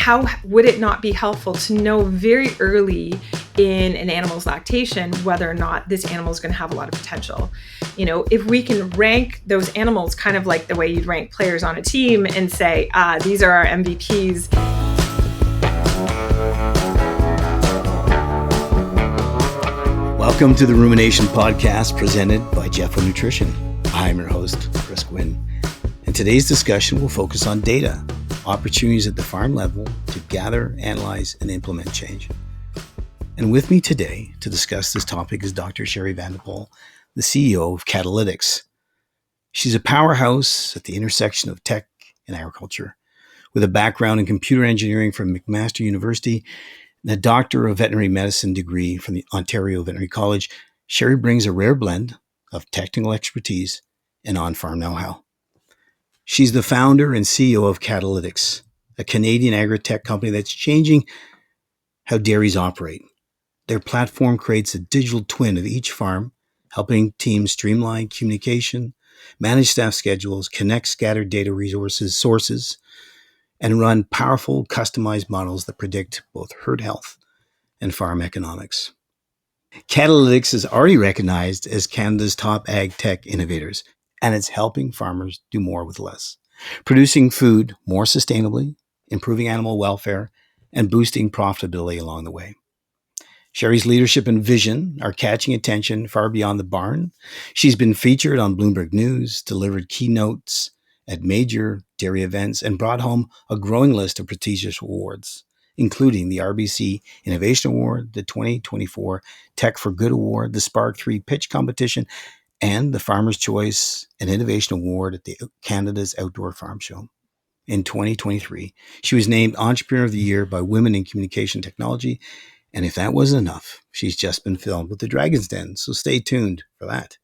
how would it not be helpful to know very early in an animal's lactation whether or not this animal is going to have a lot of potential? If we can rank those animals kind of like the way you'd rank players on a team and say, these are our MVPs. Welcome to the Rumination Podcast presented by Jeffo Nutrition. I'm your host, Chris Gwyn, and today's discussion will focus on data, opportunities at the farm level to gather, analyze, and implement change. And with me today to discuss this topic is Dr. Shari, the CEO of CATTLEytics. She's a powerhouse at the intersection of tech and agriculture. With a background in computer engineering from McMaster University and a Doctor of Veterinary Medicine degree from the Ontario Veterinary College, Shari brings a rare blend of technical expertise and on-farm know-how. She's the founder and CEO of CATTLEytics, a Canadian agri-tech company that's changing how dairies operate. Their platform creates a digital twin of each farm, helping teams streamline communication, manage staff schedules, connect scattered data sources, and run powerful, customized models that predict both herd health and farm economics. CATTLEytics is already recognized as Canada's top ag tech innovators, and it's helping farmers do more with less, producing food more sustainably, improving animal welfare, and boosting profitability along the way. Shari's leadership and vision are catching attention far beyond the barn. She's been featured on Bloomberg News, delivered keynotes at major dairy events, and brought home a growing list of prestigious awards, including the RBC Innovation Award, the 2024 Tech for Good Award, the Spark 3 Pitch Competition, and the Farmer's Choice and Innovation Award at the Canada's Outdoor Farm Show. In 2023, she was named Entrepreneur of the Year by Women in Communication Technology. And if that wasn't enough, she's just been filmed with the Dragon's Den, so stay tuned for that.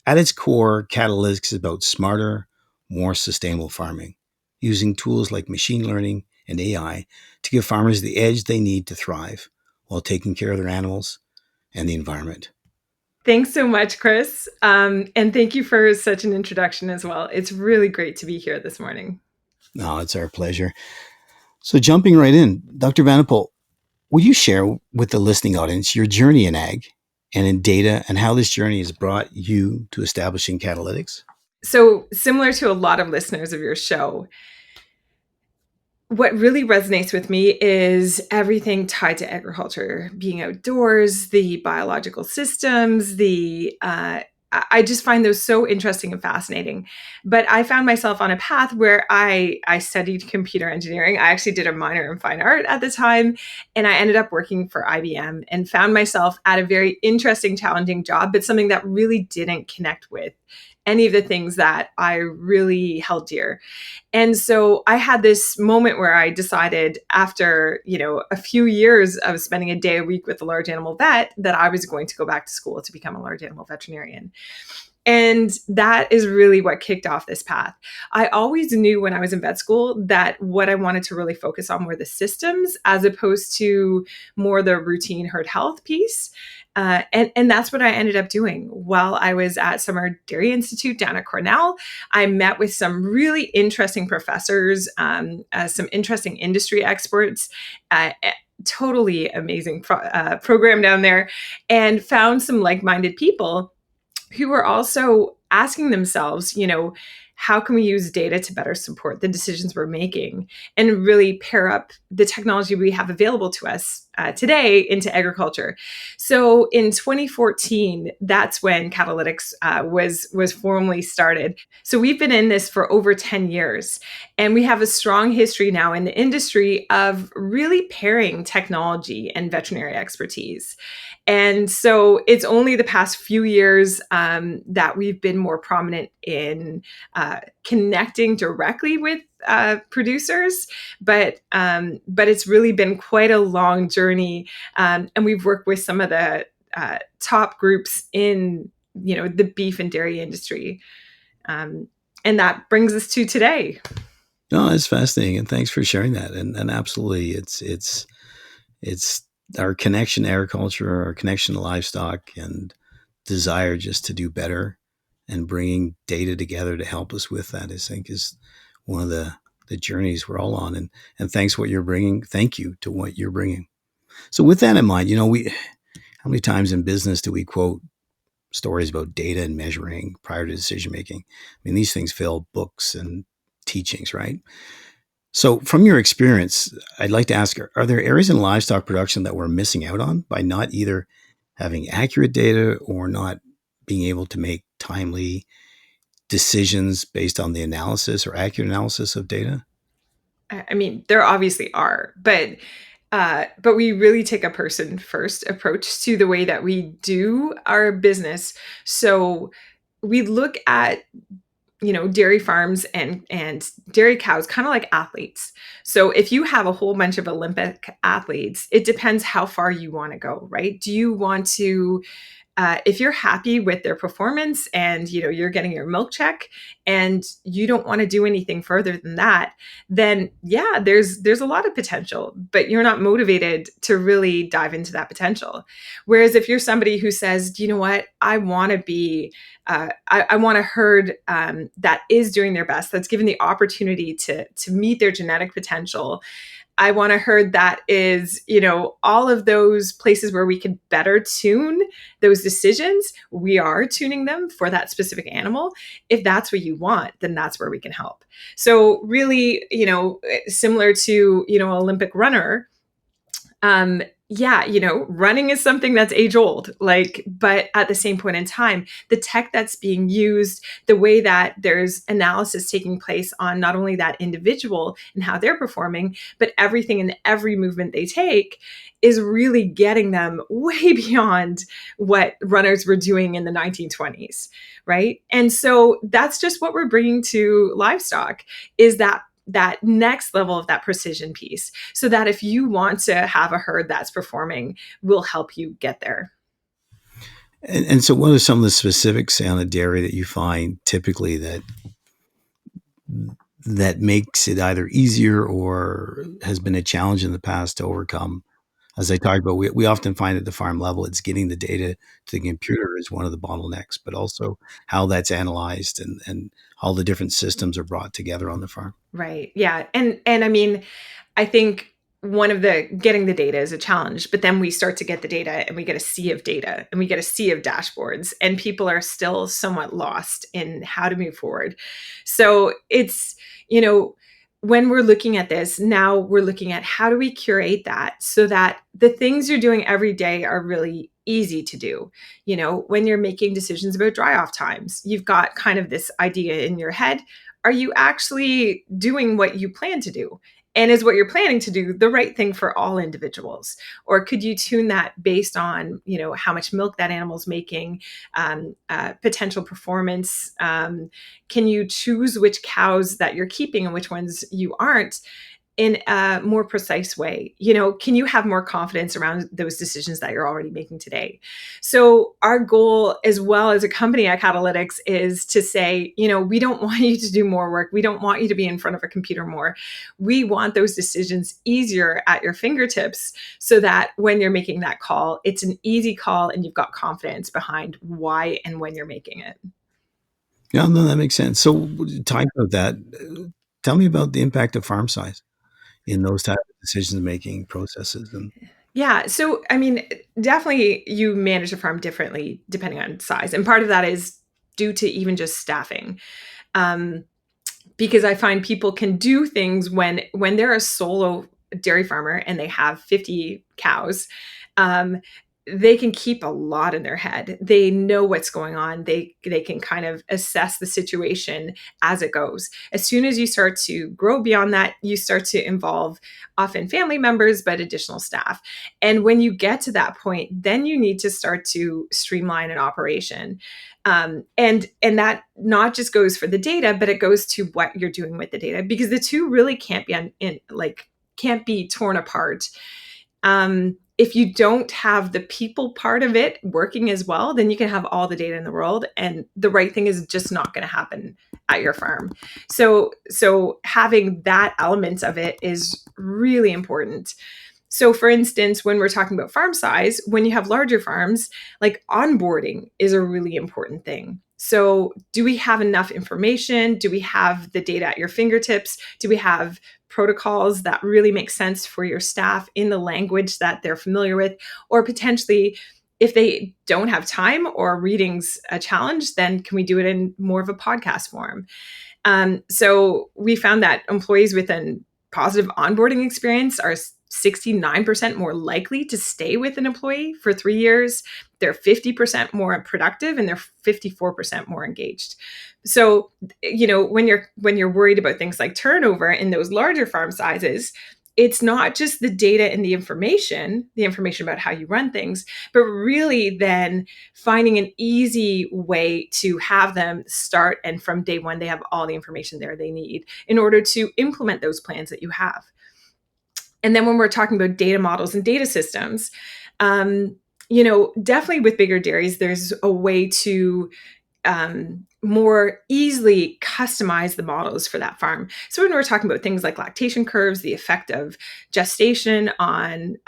At its core, CATTLEytics is about smarter, more sustainable farming, using tools like machine learning and AI to give farmers the edge they need to thrive while taking care of their animals and the environment. Thanks so much, Chris. And thank you for such an introduction as well. It's really great to be here this morning. No, it's our pleasure. So jumping right in, Dr. Vanderpoel, will you share with the listening audience your journey in ag and in data and how this journey has brought you to establishing CATTLEytics? So similar to a lot of listeners of your show, what really resonates with me is everything tied to agriculture, being outdoors, the biological systems, I just find those so interesting and fascinating. But I found myself on a path where I studied computer engineering. I actually did a minor in fine art at the time, and I ended up working for IBM and found myself at a very interesting, challenging job, but something that really didn't connect with any of the things that I really held dear. And so I had this moment where I decided after, a few years of spending a day a week with a large animal vet that I was going to go back to school to become a large animal veterinarian. And that is really what kicked off this path. I always knew when I was in vet school that what I wanted to really focus on were the systems as opposed to more the routine herd health piece. And that's what I ended up doing while I was at Summer Dairy Institute down at Cornell. I met with some really interesting professors, some interesting industry experts, totally amazing program down there, and found some like-minded people who were also asking themselves, how can we use data to better support the decisions we're making and really pair up the technology we have available to us today into agriculture? So in 2014, that's when CATTLEytics was formally started. So we've been in this for over 10 years, and we have a strong history now in the industry of really pairing technology and veterinary expertise. And so it's only the past few years that we've been more prominent in connecting directly with producers, but it's really been quite a long journey, and we've worked with some of the top groups in the beef and dairy industry, and that brings us to today. No, it's fascinating, and thanks for sharing that. And absolutely, it's our connection to agriculture, our connection to livestock, and desire just to do better, and bringing data together to help us with that, I think, is one of the the journeys we're all on. And thanks what you're bringing. Thank you to what you're bringing. So with that in mind, how many times in business do we quote stories about data and measuring prior to decision making? I mean, these things fill books and teachings, right? So from your experience, I'd like to ask, are there areas in livestock production that we're missing out on by not either having accurate data or not being able to make timely decisions based on the analysis or accurate analysis of data? I mean, there obviously are, but we really take a person first approach to the way that we do our business. So we look at dairy farms and dairy cows kind of like athletes. So if you have a whole bunch of Olympic athletes, it depends how far you want to go, right? Do you want to if you're happy with their performance and you're getting your milk check and you don't want to do anything further than that, then yeah, there's a lot of potential, but you're not motivated to really dive into that potential. Whereas if you're somebody who says, you know what, I want to be I want a herd that is doing their best, that's given the opportunity to meet their genetic potential. I want a herd that is, all of those places where we can better tune those decisions. We are tuning them for that specific animal. If that's what you want, then that's where we can help. So really, similar to, Olympic runner, yeah, running is something that's age old, but at the same point in time, the tech that's being used, the way that there's analysis taking place on not only that individual and how they're performing, but everything and every movement they take is really getting them way beyond what runners were doing in the 1920s, right? And so that's just what we're bringing to livestock, is that next level of that precision piece, so that if you want to have a herd that's performing, we'll help you get there. And so what are some of the specifics, say, on a dairy that you find typically that makes it either easier or has been a challenge in the past to overcome? As I talked about, we often find at the farm level, it's getting the data to the computer is one of the bottlenecks, but also how that's analyzed and all the different systems are brought together on the farm. Right. Yeah. And I mean, I think one of the getting the data is a challenge, but then we start to get the data and we get a sea of data and we get a sea of dashboards, and people are still somewhat lost in how to move forward. So it's, when we're looking at this, now we're looking at how do we curate that so that the things you're doing every day are really easy to do. When you're making decisions about dry off times, you've got kind of this idea in your head. Are you actually doing what you plan to do? And is what you're planning to do the right thing for all individuals? Or could you tune that based on, how much milk that animal's making, potential performance? Can you choose which cows that you're keeping and which ones you aren't in a more precise way? Can you have more confidence around those decisions that you're already making today? So our goal as well as a company at CATTLEytics is to say, we don't want you to do more work. We don't want you to be in front of a computer more. We want those decisions easier at your fingertips so that when you're making that call, it's an easy call and you've got confidence behind why and when you're making it. Yeah, no, that makes sense. So talking about that, tell me about the impact of farm size in those type of decision-making processes. And Yeah. So, I mean, definitely you manage a farm differently depending on size. And part of that is due to even just staffing. Um, because I find people can do things when they're a solo dairy farmer and they have 50 cows. Um, they can keep a lot in their head. They know what's going on. They can kind of assess the situation as it goes. As soon as you start to grow beyond that, you start to involve often family members, but additional staff. And when you get to that point, then you need to start to streamline an operation. And that not just goes for the data, but it goes to what you're doing with the data, because the two really can't be can't be torn apart. If you don't have the people part of it working as well, then you can have all the data in the world, and the right thing is just not going to happen at your farm. So having that element of it is really important. So, for instance, when we're talking about farm size, when you have larger farms, like onboarding is a really important thing. So, do we have enough information? Do we have the data at your fingertips? Do we have protocols that really make sense for your staff in the language that they're familiar with? Or potentially, if they don't have time or reading's a challenge, then can we do it in more of a podcast form? So we found that employees with a positive onboarding experience are 69% more likely to stay with an employee for 3 years. They're 50% more productive and they're 54% more engaged. So, when you're worried about things like turnover in those larger farm sizes, it's not just the data and the information about how you run things, but really then finding an easy way to have them start, and from day one they have all the information there they need in order to implement those plans that you have. And then when we're talking about data models and data systems, definitely with bigger dairies, there's a way to more easily customize the models for that farm. So when we're talking about things like lactation curves, the effect of gestation on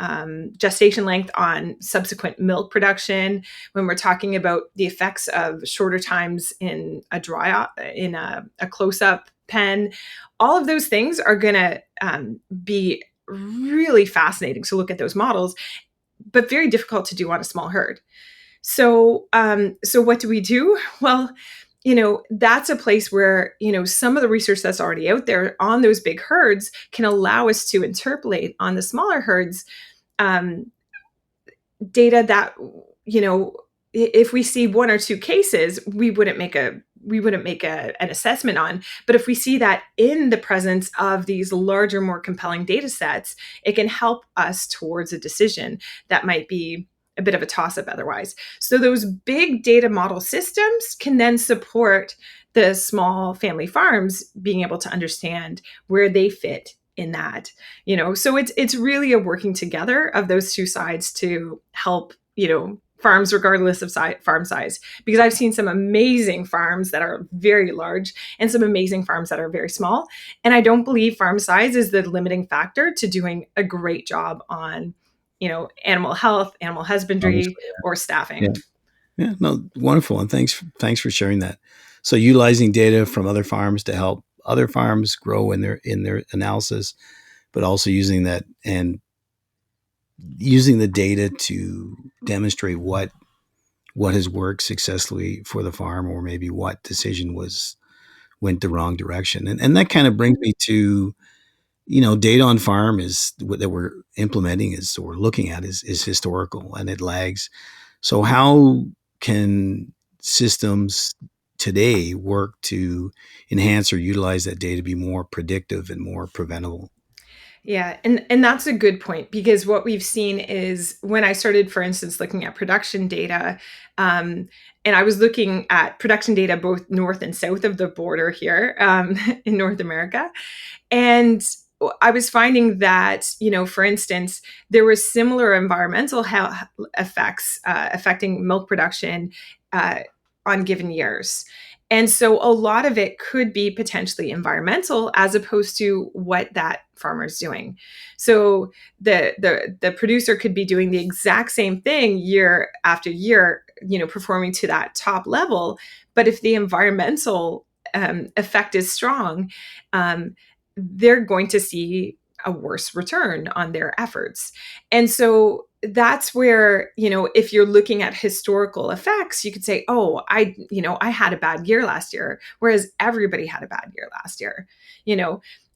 gestation length on subsequent milk production, when we're talking about the effects of shorter times in a close-up pen, all of those things are going to be really fascinating to look at those models, but very difficult to do on a small herd. So what do we do? Well, that's a place where, some of the research that's already out there on those big herds can allow us to interpolate on the smaller herds data that, if we see one or two cases, we wouldn't make an assessment on. But if we see that in the presence of these larger, more compelling data sets, it can help us towards a decision that might be a bit of a toss-up otherwise. So those big data model systems can then support the small family farms being able to understand where they fit in that. So it's really a working together of those two sides to help, farms regardless of farm size, because I've seen some amazing farms that are very large and some amazing farms that are very small. And I don't believe farm size is the limiting factor to doing a great job on animal health, animal husbandry, or staffing. Yeah. Yeah, no, wonderful. And thanks for sharing that. So utilizing data from other farms to help other farms grow in their analysis, but also using that and using the data to demonstrate what has worked successfully for the farm, or maybe what decision went the wrong direction. And that kind of brings me to, data on farm that we're implementing or looking at is historical, and it lags. So how can systems today work to enhance or utilize that data to be more predictive and more preventable? Yeah, and that's a good point, because what we've seen is when I started, for instance, looking at production data, and I was looking at production data both north and south of the border here in North America, and I was finding that, for instance, there were similar environmental health effects affecting milk production on given years. And so a lot of it could be potentially environmental as opposed to what that farmer is doing. So the producer could be doing the exact same thing year after year, performing to that top level. But if the environmental effect is strong, they're going to see a worse return on their efforts. And so that's where, if you're looking at historical effects, you could say, oh, I had a bad year last year, whereas everybody had a bad year last year,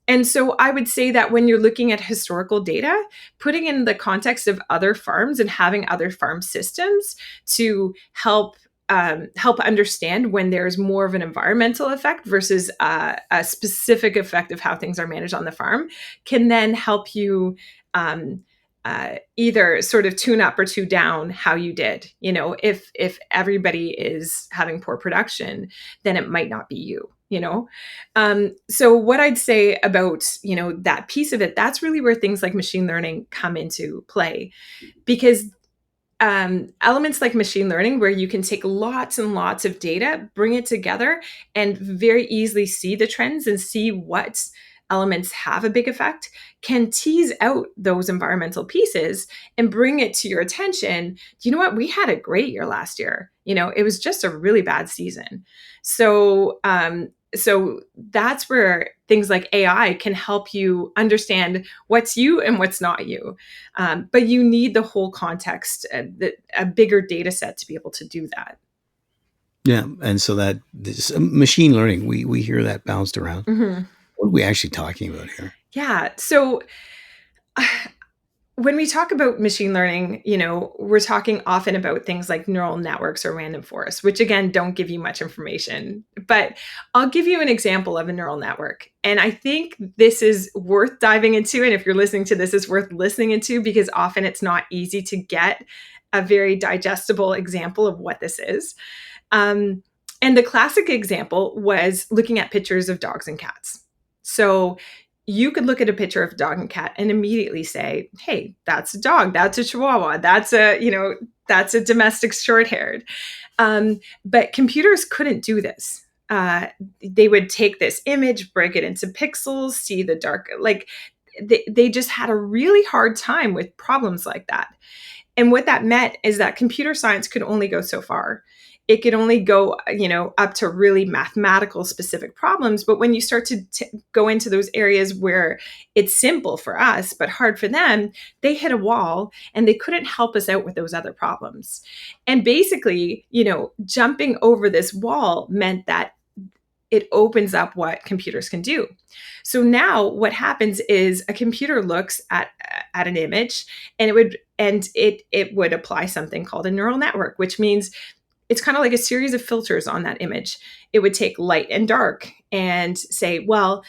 And so I would say that when you're looking at historical data, putting in the context of other farms and having other farm systems to help understand when there's more of an environmental effect versus a specific effect of how things are managed on the farm can then help you either sort of tune up or tune down how you did. If everybody is having poor production, then it might not be you. So what I'd say about, that piece of it, that's really where things like machine learning come into play, because elements like machine learning, where you can take lots and lots of data, bring it together, and very easily see the trends and see what elements have a big effect, can tease out those environmental pieces and bring it to your attention. You know what? We had a great year last year. It was just a really bad season. So that's where things like AI can help you understand what's you and what's not you. But you need the whole context, a bigger data set to be able to do that. Yeah, and so that this machine learning, we hear that bounced around. Mm-hmm. What are we actually talking about here? Yeah. So when we talk about machine learning, we're talking often about things like neural networks or random forests, which again, don't give you much information. But I'll give you an example of a neural network. And I think this is worth diving into. And if you're listening to this, it's worth listening into, because often it's not easy to get a very digestible example of what this is. And the classic example was looking at pictures of dogs and cats. So you could look at a picture of a dog and cat and immediately say, hey, that's a dog, that's a Chihuahua, that's a domestic short-haired. But computers couldn't do this. They would take this image, break it into pixels, see the dark, like they just had a really hard time with problems like that. And what that meant is that computer science could only go so far. It could only go, up to really mathematical specific problems. But when you start to go into those areas where it's simple for us, but hard for them, they hit a wall and they couldn't help us out with those other problems. And basically, jumping over this wall meant that it opens up what computers can do. So now what happens is a computer looks at an image, and it would apply something called a neural network, which means it's kind of like a series of filters on that image. It would take light and dark and say, well,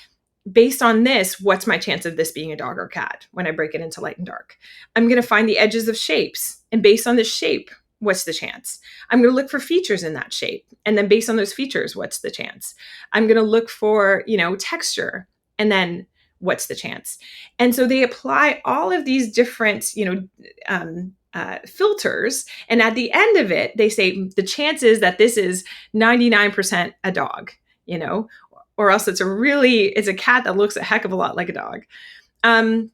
based on this, what's my chance of this being a dog or cat when I break it into light and dark? I'm going to find the edges of shapes. And based on the shape, what's the chance? I'm going to look for features in that shape. And then based on those features, what's the chance? I'm going to look for, texture. And then what's the chance? And so they apply all of these different, filters. And at the end of it, they say the chances that this is 99% a dog, or else it's a cat that looks a heck of a lot like a dog. And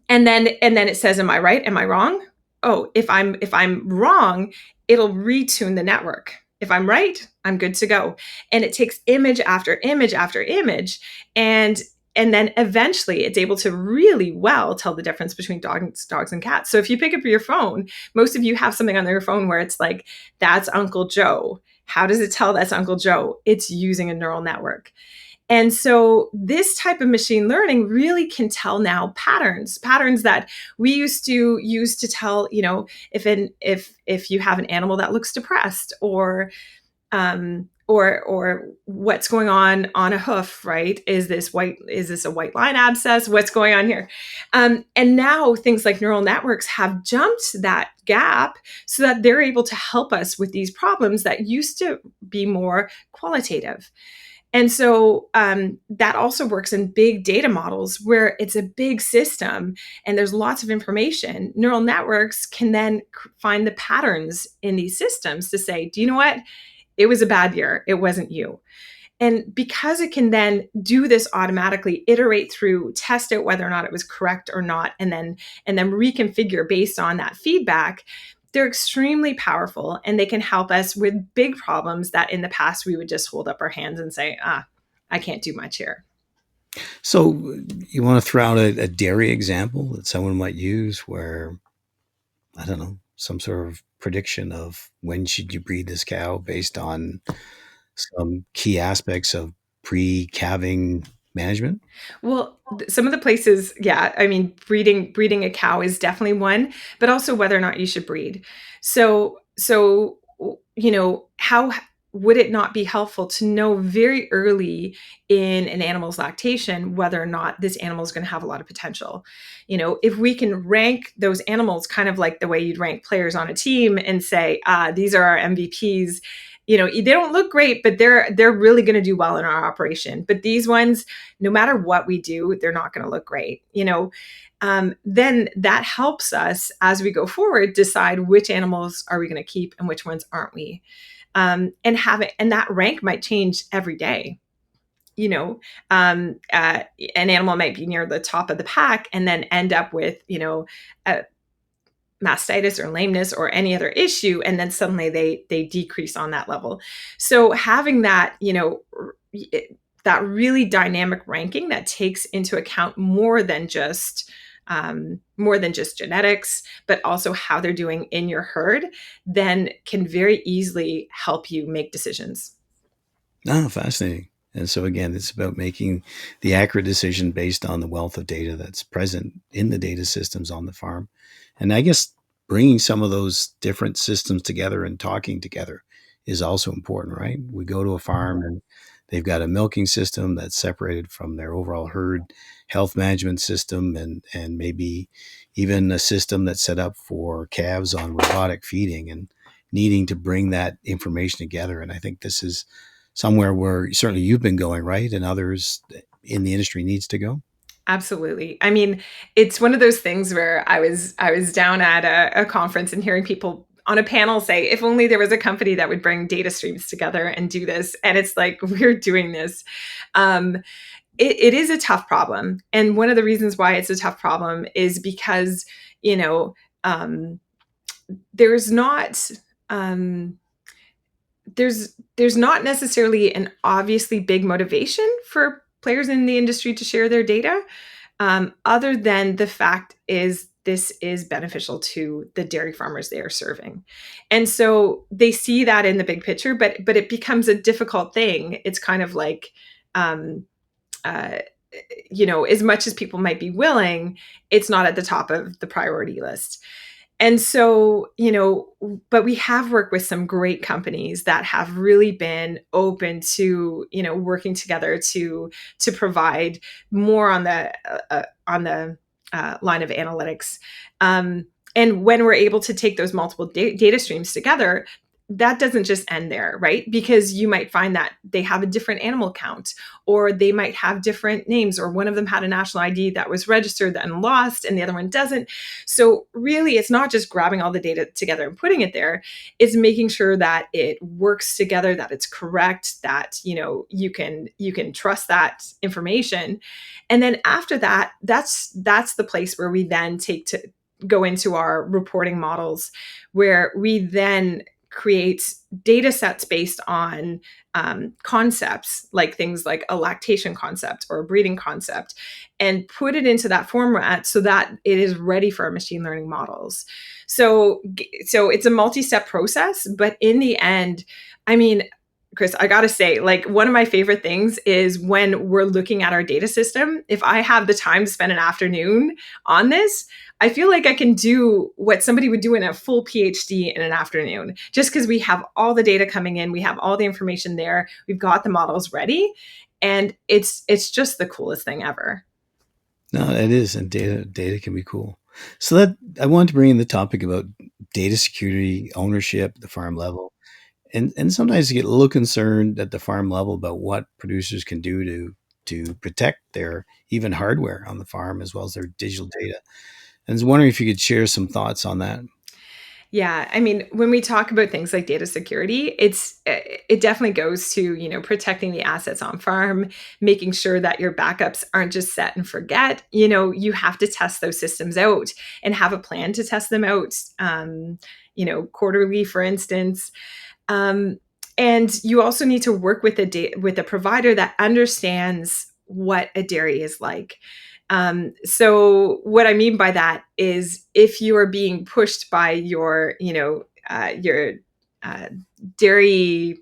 then it says, am I right? Am I wrong? Oh, if I'm wrong, it'll retune the network. If I'm right, I'm good to go. And it takes image after image after image. And then eventually it's able to really well tell the difference between dogs and cats. So if you pick up your phone, most of you have something on their phone where it's like, that's Uncle Joe. How does it tell that's Uncle Joe? It's using a neural network. And so this type of machine learning really can tell now patterns that we used to use to tell, if you have an animal that looks depressed, or what's going on a hoof, right? Is this a white line abscess? What's going on here? And now things like neural networks have jumped that gap so that they're able to help us with these problems that used to be more qualitative. And so that also works in big data models where it's a big system and there's lots of information. Neural networks can then find the patterns in these systems to say, do you know what? It was a bad year. It wasn't you. And because it can then do this automatically, iterate through, test out whether or not it was correct or not, and then reconfigure based on that feedback, they're extremely powerful, and they can help us with big problems that in the past we would just hold up our hands and say, I can't do much here. So you want to throw out a dairy example that someone might use where, I don't know, some sort of prediction of when should you breed this cow based on some key aspects of pre-calving management? Well, some of the places, yeah, I mean, breeding a cow is definitely one, but also whether or not you should breed. So, how would it not be helpful to know very early in an animal's lactation whether or not this animal is going to have a lot of potential? If we can rank those animals kind of like the way you'd rank players on a team and say, these are our MVPs. They don't look great, but they're really going to do well in our operation. But these ones, no matter what we do, they're not going to look great. Then that helps us as we go forward decide which animals are we going to keep and which ones aren't we. And that rank might change every day. you know, an animal might be near the top of the pack and then end up with, a mastitis or lameness or any other issue, and then suddenly they decrease on that level. So having that, that really dynamic ranking that takes into account more than just genetics, but also how they're doing in your herd, then can very easily help you make decisions. Oh, fascinating. And so again, it's about making the accurate decision based on the wealth of data that's present in the data systems on the farm. And I guess bringing some of those different systems together and talking together is also important, right? We go to a farm and they've got a milking system that's separated from their overall herd health management system, and maybe even a system that's set up for calves on robotic feeding, and needing to bring that information together. And I think this is somewhere where certainly you've been going, right? And others in the industry needs to go. Absolutely. I mean, it's one of those things where I was down at a conference and hearing people on a panel say, if only there was a company that would bring data streams together and do this. And it's like, we're doing this. Um, it is a tough problem. And one of the reasons why it's a tough problem is because, you know, um, there's not um, there's not necessarily an obviously big motivation for players in the industry to share their data, other than the fact is this is beneficial to the dairy farmers they are serving. And so they see that in the big picture, but it becomes a difficult thing. It's kind of like, um, uh, as much as people might be willing, it's not at the top of the priority list. And so, but we have worked with some great companies that have really been open to, working together to provide more on the line of analytics. And when we're able to take those multiple data streams together, that doesn't just end there, right? Because you might find that they have a different animal count, or they might have different names, or one of them had a national ID that was registered and lost and the other one doesn't. So really, it's not just grabbing all the data together and putting it there. It's making sure that it works together, that it's correct, that you can trust that information. And then after that, that's the place where we then go into our reporting models, where we then create data sets based on concepts, like things like a lactation concept or a breeding concept, and put it into that format so that it is ready for our machine learning models. So it's a multi-step process, but in the end, I mean, Chris, I gotta say, like, one of my favorite things is when we're looking at our data system. If I have the time to spend an afternoon on this, I feel like I can do what somebody would do in a full PhD in an afternoon, just because we have all the data coming in, we have all the information there, we've got the models ready, and it's just the coolest thing ever. No, it is, and data can be cool. So that I wanted to bring in the topic about data security, ownership, the farm level. And sometimes you get a little concerned at the farm level about what producers can do to protect their even hardware on the farm as well as their digital data. And I was wondering if you could share some thoughts on that. Yeah, I mean, when we talk about things like data security, it definitely goes to, protecting the assets on farm, making sure that your backups aren't just set and forget. You have to test those systems out and have a plan to test them out. Quarterly, for instance. And you also need to work with a provider that understands what a dairy is like. So what I mean by that is, if you are being pushed by your dairy,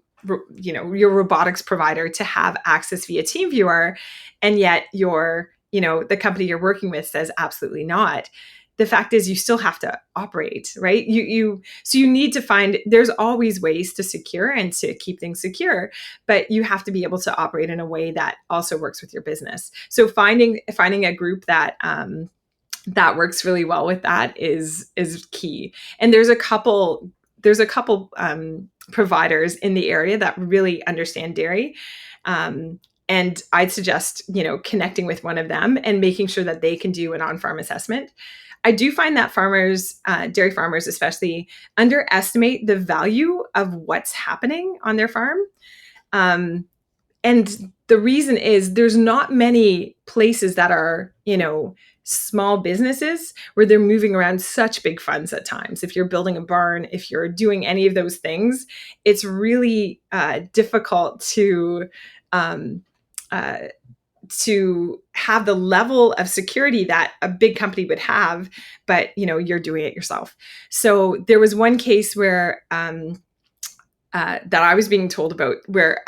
your robotics provider to have access via TeamViewer, and yet the company you're working with says absolutely not. The fact is, you still have to operate, right? So you need to find, there's always ways to secure and to keep things secure, but you have to be able to operate in a way that also works with your business. So finding a group that that works really well with that is key. And there's a couple providers in the area that really understand dairy. And I'd suggest, connecting with one of them and making sure that they can do an on-farm assessment. I do find that farmers, dairy farmers especially, underestimate the value of what's happening on their farm. And the reason is there's not many places that are, small businesses where they're moving around such big funds at times. If you're building a barn, if you're doing any of those things, it's really difficult um, uh, to have the level of security that a big company would have, but you're doing it yourself. So there was one case where that I was being told about where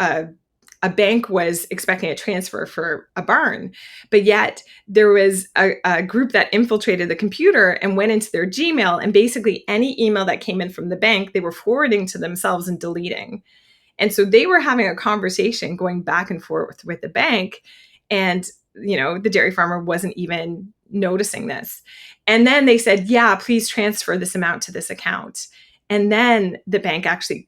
a bank was expecting a transfer for a barn, but yet there was a group that infiltrated the computer and went into their Gmail, and basically any email that came in from the bank, they were forwarding to themselves and deleting. And so they were having a conversation going back and forth with the bank. And, the dairy farmer wasn't even noticing this. And then they said, yeah, please transfer this amount to this account. And then the bank actually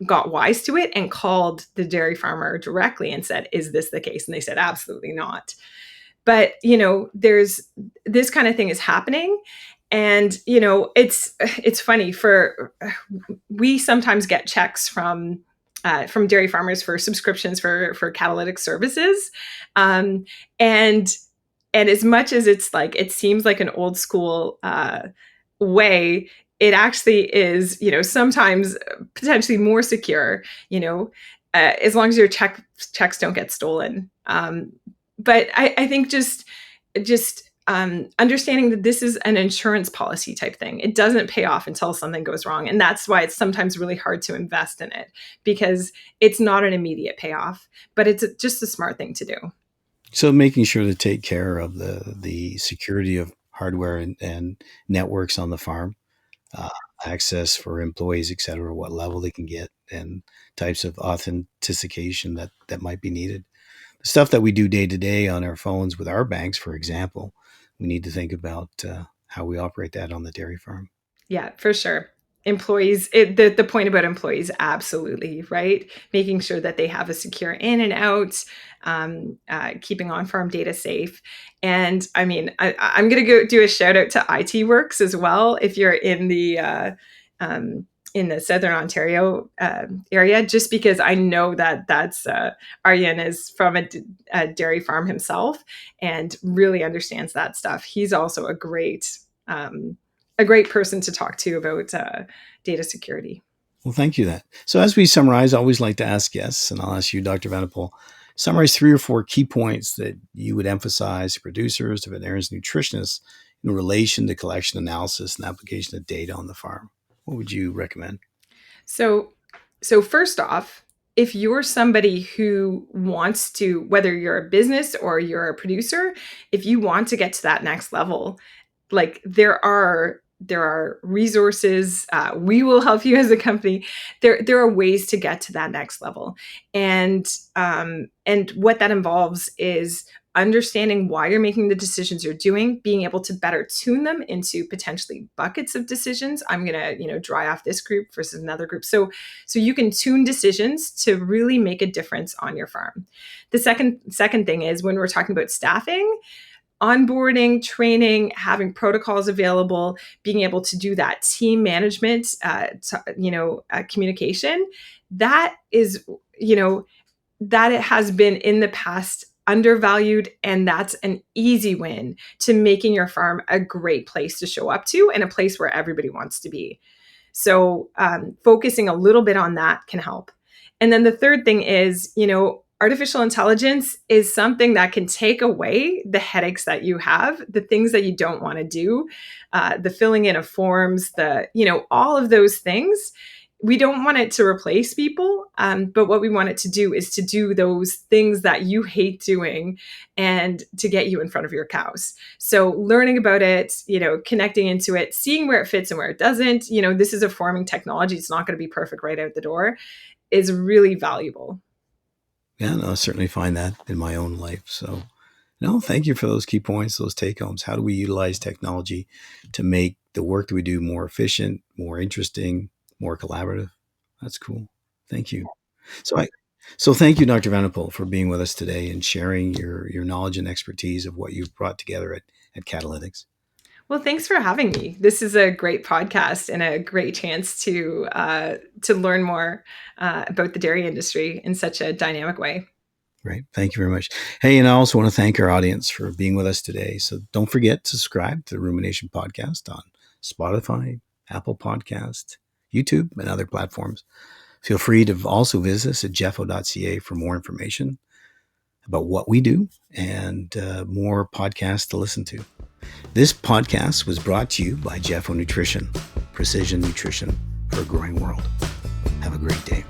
got wise to it and called the dairy farmer directly and said, is this the case? And they said, absolutely not. But, there's this kind of thing is happening. And, it's funny we sometimes get checks from dairy farmers for subscriptions for catalytic services. Um, and, and as much as it seems like an old school way, it actually is, sometimes potentially more secure, as long as your checks don't get stolen. But I think just understanding that this is an insurance policy type thing. It doesn't pay off until something goes wrong. And that's why it's sometimes really hard to invest in it, because it's not an immediate payoff, but it's just a smart thing to do. So making sure to take care of the security of hardware and networks on the farm, uh, access for employees, et cetera, what level they can get, and types of authentication that might be needed. The stuff that we do day to day on our phones with our banks, for example, we need to think about how we operate that on the dairy farm. Yeah, for sure. Employees, the point about employees, absolutely, right? Making sure that they have a secure in and out, keeping on-farm data safe. And I mean, I'm going to go do a shout out to IT Works as well. If you're in the Southern Ontario area, just because I know that's Aryan is from a dairy farm himself and really understands that stuff. He's also a great person to talk to about data security. Well, thank you. That. So as we summarize, I always like to ask guests, and I'll ask you, Dr. Vanderpool, summarize 3 or 4 key points that you would emphasize to producers, to veterinarians, nutritionists in relation to collection, analysis, and application of data on the farm. What would you recommend? So first off, if you're somebody who wants to, whether you're a business or you're a producer, if you want to get to that next level, like there are resources. We will help you as a company. There are ways to get to that next level, and what that involves is understanding why you're making the decisions you're doing, being able to better tune them into potentially buckets of decisions. I'm gonna dry off this group versus another group, so you can tune decisions to really make a difference on your farm. The second thing is when we're talking about staffing, onboarding, training, having protocols available, being able to do that team management, communication. That is, that it has been in the past undervalued, and that's an easy win to making your farm a great place to show up to and a place where everybody wants to be. So focusing a little bit on that can help. And then the third thing is, artificial intelligence is something that can take away the headaches that you have, the things that you don't want to do, the filling in of forms, all of those things. We don't want it to replace people, but what we want it to do is to do those things that you hate doing and to get you in front of your cows. So learning about it, connecting into it, seeing where it fits and where it doesn't, this is a forming technology. It's not going to be perfect right out the door, is really valuable. Yeah, no, I certainly find that in my own life. So, no, thank you for those key points, those take homes. How do we utilize technology to make the work that we do more efficient, more interesting, more collaborative? That's cool. Thank you. So thank you, Dr. Vanderpool, for being with us today and sharing your knowledge and expertise of what you've brought together at CATTLEytics. Well, thanks for having me. This is a great podcast and a great chance to learn more about the dairy industry in such a dynamic way. Great. Thank you very much. Hey, and I also want to thank our audience for being with us today. So don't forget to subscribe to the Rumination Podcast on Spotify, Apple Podcast, YouTube, and other platforms. Feel free to also visit us at jeffo.ca for more information about what we do and more podcasts to listen to. This podcast was brought to you by Jeffo Nutrition, precision nutrition for a growing world. Have a great day.